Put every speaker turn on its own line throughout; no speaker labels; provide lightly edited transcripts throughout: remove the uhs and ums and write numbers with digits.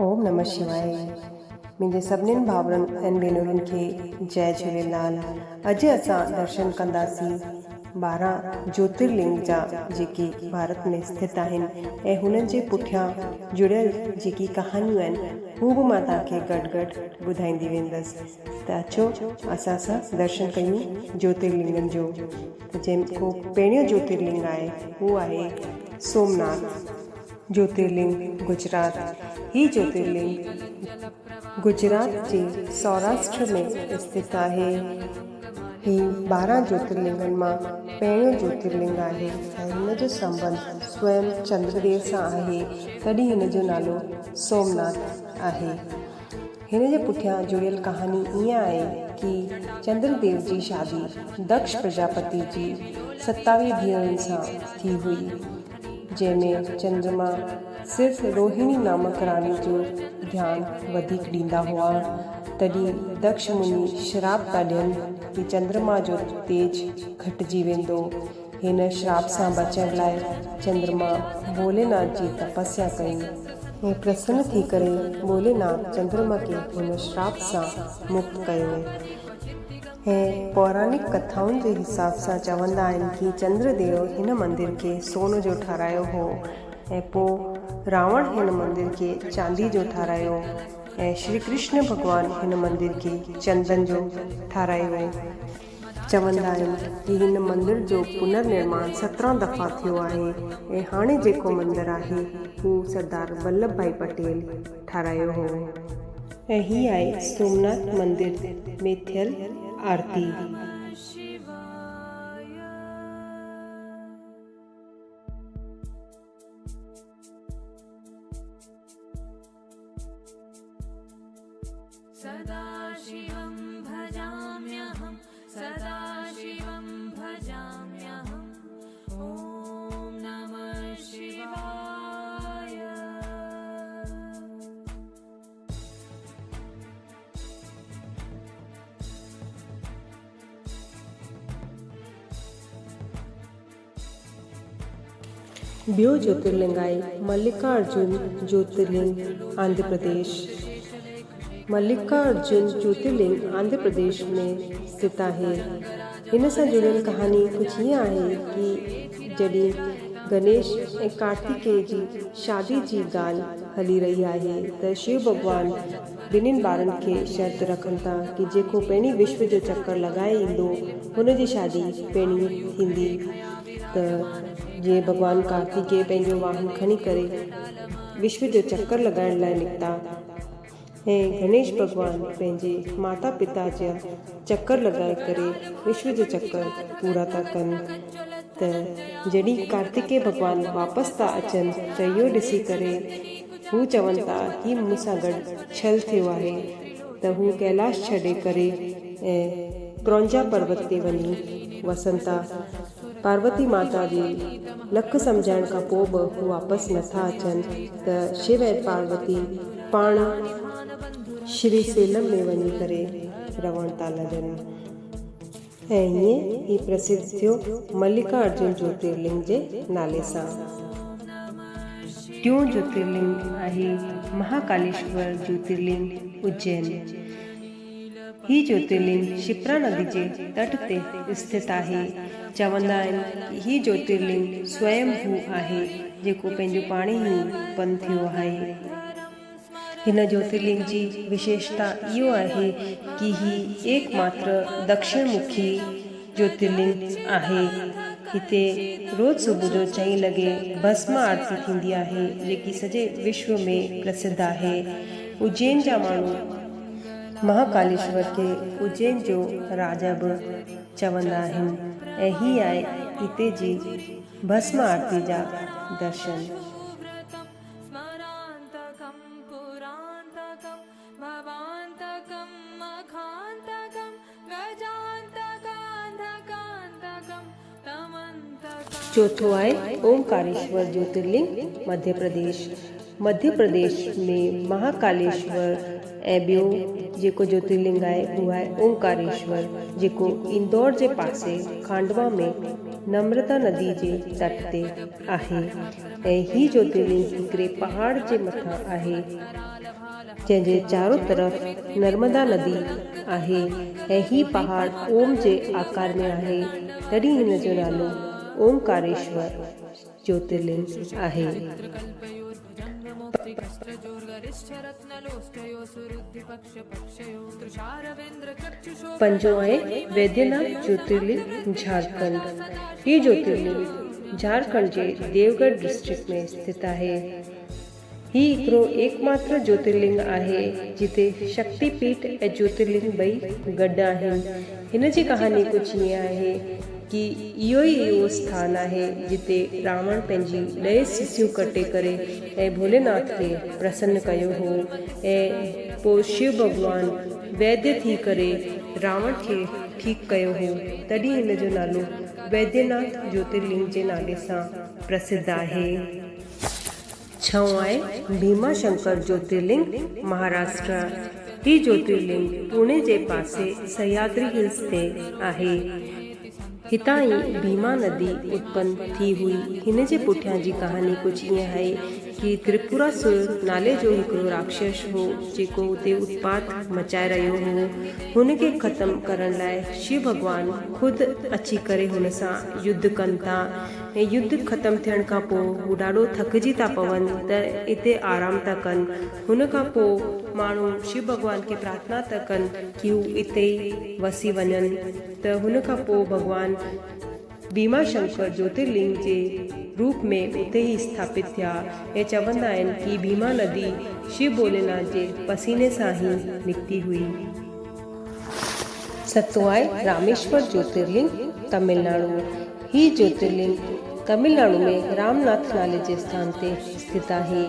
ओम नमः शिवाय। मुंहिंजे सभिनीनि भाउरनि ऐं भेनरुनि खे जय झूलेलाल। अॼु असां दर्शन कंदासीं 12 ज्योतिर्लिंग जा जेके भारत में स्थित आहिनि ऐं हुननि जे पुठियां जुड़ियल जेकी कहानियूं आहिनि हू बि मां तव्हांखे गॾु ॿुधाईंदी वेंदसि। त अचो असां सां दर्शन कयूं ज्योतिर्लिंगनि जो। त जेको पहिरियों ज्योतिर्लिंग आहे उहो आहे सोमनाथ ज्योतिर्लिंग गुजरात। ही ज्योतिर्लिंग गुजरात जे सौराष्ट्र में स्थित आहे। ही 12 ज्योतिर्लिंगनि मां पहिरियों ज्योतिर्लिंग आहे ऐं हिन जो संबंध स्वयं चंद्रदेव सां आहे, तॾहिं हिन जो नालो सोमनाथ आहे। हिन जे पुठियां जुड़ियल कहानी ईअं आहे कि चंद्रदेव जी शादी दक्ष प्रजापति जी 27 धीअरुनि सां थी हुई, जंहिंमें चंद्रमा सिर्फ़ रोहिणी नामक रानी जो ध्यानु वधीक ॾींदा हुआ। तॾहिं दक्ष मुनि श्राप था ॾियनि कि चंद्रमा जो तेज घटिजी वेंदो। हिन श्राप सां बचण लाइ चंद्रमा भोलेनाथ जी तपस्या कई ऐं प्रसन्न थी करे भोलेनाथ चंद्रमा खे हुन श्राप सां मुक्त कयो। ऐं पौराणिक कथाउनि जे हिसाब सां चवंदा आहिनि कि चंद्रदेव हिन मंदिर खे सोन जो ठारायो हो ऐं पोइ रावण हिन मंदिर खे चांदी जो ठारायो ऐं श्री कृष्ण भॻवानु हिन मंदिर खे चंदन जो ठारायो। चवंदा आहिनि कि हिन मंदिर जो पुनर्निर्माण 17 दफ़ा थियो आहे ऐं हाणे जेको मंदिर आहे हू सरदार वल्लभ भाई पटेल ठारायो हो। ऐं ही आहे सोमनाथ मंदिर में थियल आरती।
सदाशिवं भजाम्यहं सदाशिवं भजाम्यहं। ॐ नमः शिवाय।
ॿियो ज्योतिर्लिंग आहे मल्लिकार्जुन ज्योतिर्लिंग आंध्र प्रदेश। मल्लिकार्जुन ज्योतिर्लिंग आंध्र प्रदेश में स्थित आहे। हिन सां जुड़ियल कहानी कुझु ईअं आहे कि जॾहिं गणेश ऐं कार्तिकेय जी शादी जी ॻाल्हि हली रही आहे त शिव भॻवानु ॿिन्हिनि ॿारनि खे शर्त रखनि था कि जेको पहिरीं विश्व जो चक्कर लॻाए ईंदो हुन जी शादी पहिरीं थींदी। त जीअं भॻवानु कार्तिकेय पंहिंजो वाहन खणी करे विश्व जो चक्कर लॻाइण लाइ निकिता ऐं गणेश भॻवानु पंहिंजे माता पिता जा चक्कर लॻाए करे विश्व जो चक्कर पूरा था कनि। त जॾहिं कार्तिकेय भॻवानु वापसि था अचनि त इहो ॾिसी करे हू चवनि था कि मूं सां गॾु छल थियो आहे। त हू कैलाश छॾे करे ऐं क्रौंजा पर्वत ते वञी वसनि था। पार्वती माता जी लख सम्झाइण खां पोइ बि हू वापसि नथा अचनि त शिव ऐं पार्वती पाण श्री सेलम में वञी करे रहण था लॻनि। ऐं हीअं ही प्रसिद्ध थियो मल्लिकार्जुन ज्योतिर्लिंग जे नाले सां। टियों ज्योतिर्लिंग आहे महाकालेश्वर ज्योतिर्लिंग उज्जैन। ही ज्योतिर्लिंग शिप्रा नदी जे तट ते स्थित आहे। चवंदा आहिनि कि ही ज्योतिर्लिंग स्वयंभू आहे जेको पंहिंजो पाण ई उत्पन्न थियो आहे। हिन ज्योतिर्लिंग जी विशेषता इहो आहे कि ही एकमात्र दक्षिण मुखी ज्योतिर्लिंग आहे। हिते रोज़ सुबुह जो 4 लॻे भस्म आरती थींदी आहे जेकी सॼे विश्व में प्रसिद्ध आहे। उज्जैन जा माण्हू महाकालेश्वर खे उज्जैन जो राजा बि चवंदा आहिनि ऐं ही आहे हिते जी भस्म आरती जा दर्शन। चौथो आहे ओंकारेश्वर ज्योतिर्लिंग मध्य प्रदेश। मध्य प्रदेश में महाकालेश्वर ऐं ॿियो जेको ज्योतिर्लिंग आहे उहो आहे ओंकारेश्वर जेको इंदौर जे पासे खांडवा में नर्मदा नदी जे तट ते आहे ऐं ही ज्योतिर्लिंग हिकिड़े पहाड़ जे मथां आहे जंहिंजे चारों तरफ़ नर्मदा नदी आहे ऐं ही पहाड़ ओम जे आकार में आहे, तॾहिं हिन जो नालो ओमकारेश्वर ज्योतिर्लिंग आहे। पंजो आहे वैद्यनाथ ज्योतिर्लिंग झारखंड। ही ज्योतिर्लिंग झारखंड जे देवगढ़ डिस्ट्रिक्ट में स्थित आहे। ही हिकिड़ो एकमात्र ज्योतिर्लिंग आहे जिते शक्तिपीठ ऐं ज्योतिर्लिंग ॿई गॾु आहिनि। हिन जी कहानी कुझु ईअं आहे कि इहो स्थान आहे जिते रावण पंहिंजी 10 सिसियूं कटे करे ऐं भोलेनाथ खे प्रसन्न कयो हो ऐं पोइ शिव भॻवान वैद्य थी करे रावण खे ठीकु कयो हो, तॾहिं हिन जो नालो वैद्यनाथ ज्योतिर्लिंग जे नाले सां प्रसिद्ध आहे। छहों आहे भीमाशंकर ज्योतिर्लिंग महाराष्ट्र। ही ज्योतिर्लिंग पुणे जे पासे सह्याद्री हिल्स ते आहे। हितां ई भीमा नदी उत्पन्न थी हुई। हिन जे पुठियां जी कहानी कुझु ईअं आहे कि त्रिपुरासुर नाले जो हिकिड़ो राक्षस हो जेको उते उत्पात मचाए रहियो हो। हुनखे ख़तमु करण लाइ शिव भॻवान ख़ुदि अची करे हुन सां युद्ध कनि था ऐं युद्ध ख़तमु थियण खां पोइ हू ॾाढो थकिजी था पवनि त हिते आराम था कनि। हुन खां पोइ माण्हू शिव भॻवान खे प्रार्थना था कनि कि हू हिते ई वसी वञनि, त हुन खां पोइ भॻवान भीमाशंकर ज्योतिर्लिंग जे रूप में उते ई स्थापित थिया ऐं चवंदा आहिनि कि भीमा नदी शिव भोलेनाथ जे पसीने सां ई निकिती हुई। सतों आहे रामेश्वर ज्योतिर्लिंग तमिलनाडु। ही ज्योतिर्लिंग तमिलनाडु में रामनाथ नाले जे स्थान ते स्थित आहे।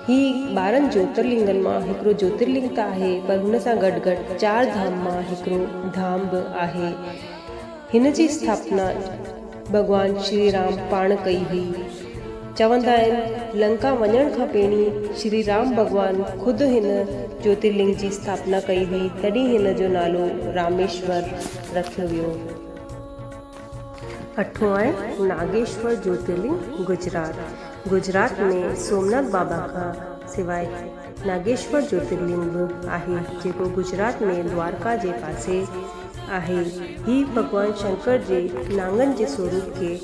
ही 12 ज्योतिर्लिंगनि मां हिकिड़ो ज्योतिर्लिंग त आहे, पर हुन सां गॾु गॾु 4 धाम मां हिकिड़ो धाम बि आहे। हिन जी स्थापना भॻवान श्री राम पाण कई हुई। चवंदा आहिनि लंका वञण खां पहिरीं श्री राम भॻवान ख़ुदि हिन ज्योतिर्लिंग जी स्थापना कई हुई, तॾहिं हिन जो नालो रामेश्वर रखियो वियो। अठों आहे नागेश्वर ज्योतिर्लिंग गुजरात। गुजरात में सोमनाथ बाबा खां सवाइ नागेश्वर ज्योतिर्लिंग बि आहे जेको गुजरात में द्वारका जे पासे आहे। ही भॻवान शंकर जे नांगनि जे स्वरूप खे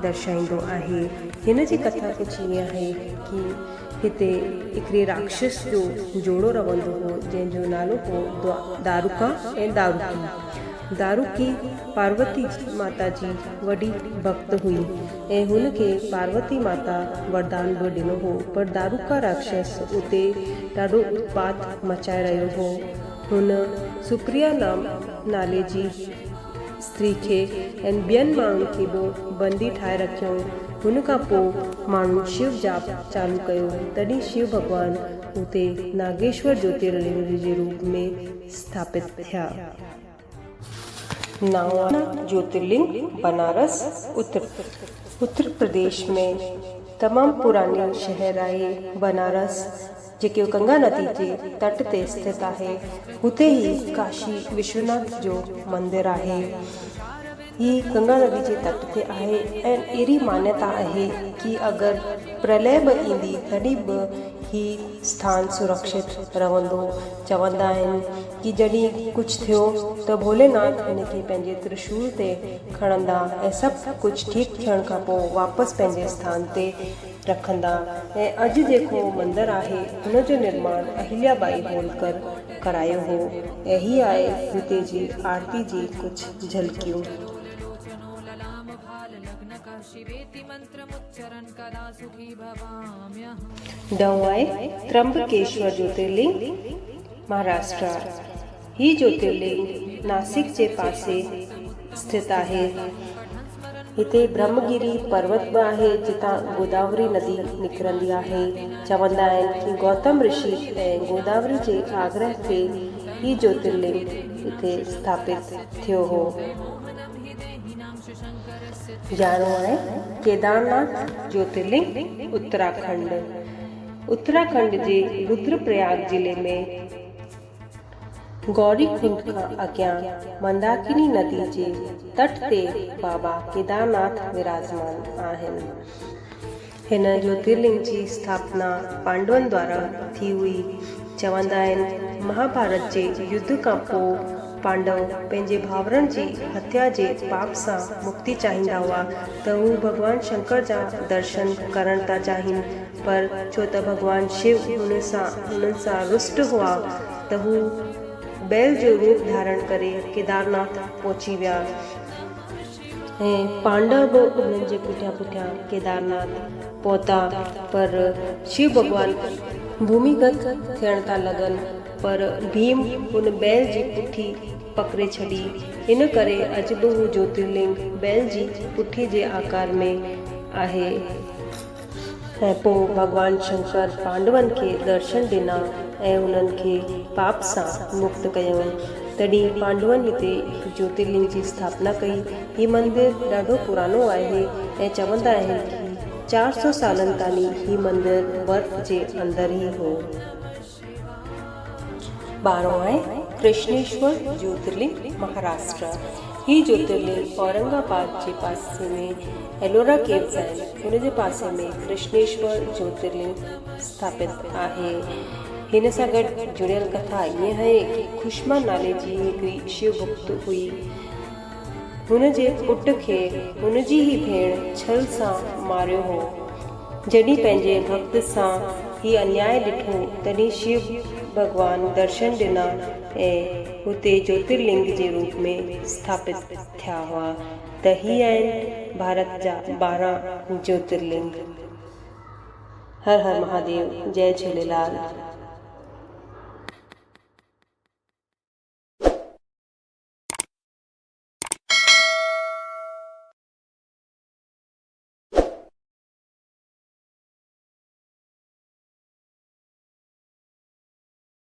दर्शाईंदो आहे। हिन जी कथा कुझु ईअं आहे कि हिते हिकिड़े राक्षस जो जोड़ो रहंदो हो जंहिंजो नालो हो दारुका ऐं दारुकी। दारुकी पार्वती माता जी वॾी भक्त हुई ऐं हुनखे पार्वती माता वरदान बि ॾिनो हो, पर दारुका राक्षस उते ॾाढो उत्पात मचाए रहियो हो। हुन सुप्रिया नाले जी स्त्री खे ऐं ॿियनि माण्हुनि खे बि बंदी ठाहे रखियऊं। हुन खां पोइ माण्हू शिव जाप चालू कयो, तॾहिं शिव भॻवान उते नागेश्वर ज्योतिर्लिंग जे रूप में स्थापित थिया। नावाना ज्योतिर्लिंग बनारस उत्तर प्रदेश में तमामु पुरानी शहर आहे। बनारस जेके गंगा नदी जे तट ते स्थित आहे, हुते ई काशी विश्वनाथ जो मंदिरु आहे। ही गंगा नदी जे तट ते आहे ऐं अहिड़ी मान्यता आहे कि अगरि प्रलय बि ईंदी तॾहिं बि ही स्थान सुरक्षित रहंदो। चवंदा आहिनि कि जॾहिं कुझु थियो त भोलेनाथ हिनखे पंहिंजे त्रिशूल ते खणंदा ऐं सभु कुझु ठीकु थियण खां पोइ वापसि पंहिंजे स्थान ते रखंदा। ऐं अॼु जेको मंदरु आहे हुन जो निर्माण अहिल्याबाई होलकर करायो हो ऐं ही आहे हुते जी आरती जी कुझु झलकियूं। ॾहों आहे त्र्यंबकेश्वर ज्योतिर्लिंग महाराष्ट्र। ही ज्योतिर्लिंग नासिक जे पासे स्थित आहे। हिते ब्रह्मगिरी पर्वत बि आहे जितां गोदावरी नदी निकिरंदी आहे। चवंदा आहिनि कि गौतम ऋषि ऐं गोदावरी जे आग्रह ते ही ज्योतिर्लिंग हिते स्थापित थियो हो। 11 आहे केदारनाथ ज्योतिर्लिंग उत्तराखंड। उत्तराखंड जे रुद्रप्रयाग जिले में गौरी कुंड खां अॻियां मंदाकिनी नदी जे तट ते बाबा केदारनाथ विराजमान आहिनि। हिन ज्योतिर्लिंग जी स्थापना पांडवनि द्वारा थी हुई। चवंदा आहिनि महाभारत जे युद्ध खां पोइ पांडव पंहिंजे भाउरनि जी हत्या जे पाप सां मुक्ति चाहींदा हुआ त हू भॻवान शंकर जा दर्शन करण था चाहिनि, पर छो त भॻवान शिव हुननि सां रुष्ट हुआ त हू बैल जो रूप धारण करे केदारनाथ पहुची विया ऐं पांडव बि उन्हनि जे पुठियां पुठियां केदारनाथ पहुता। पर शिव भॻवान भूमिगत थियण था लॻनि, पर भीम हुन बैल जी पुठी पकड़े छॾी। इन करे अॼु बि हू ज्योतिर्लिंग बैल जी पुठी जे आकार में आहे। ऐं पोइ भॻवान शंकर पांडवनि खे दर्शन ॾिना ऐं उन्हनि खे पाप सां मुक्त कयूं। तॾहिं पांडवनि हिते ज्योतिर्लिंग जी स्थापना कई। हीउ मंदरु ॾाढो पुराणो आहे ऐं चवंदा आहिनि कि 400 सालनि ताईं हीउ मंदरु बर्फ़ जे अंदरि ई हो। 12 आहे कृष्णेश्वर ज्योतिर्लिंग महाराष्ट्र। ही ज्योतिर्लिंग औरंगाबाद जे पासे में एलोरा केव्स आहिनि, हुन जे पासे में कृष्णेश्वर ज्योतिर्लिंग स्थापित आहे। हिन सां गॾु जुड़ियल कथा ईअं आहे कि खुष्मा नाले जी हिकिड़ी शिव भक्त हुई। हुन जे पुट खे हुन जी ई भेण छल सां मारियो हो। जॾहिं पंहिंजे भक्त सां ही अन्याय ॾिठो तॾहिं शिव भॻवान दर्शन ॾिना ऐं हुते ज्योतिर्लिंग जे रूप में स्थापित थिया हुआ। त ही आहिनि भारत जा 12 ज्योतिर्लिंग। हर हर महादेव, जय झूलेलाल।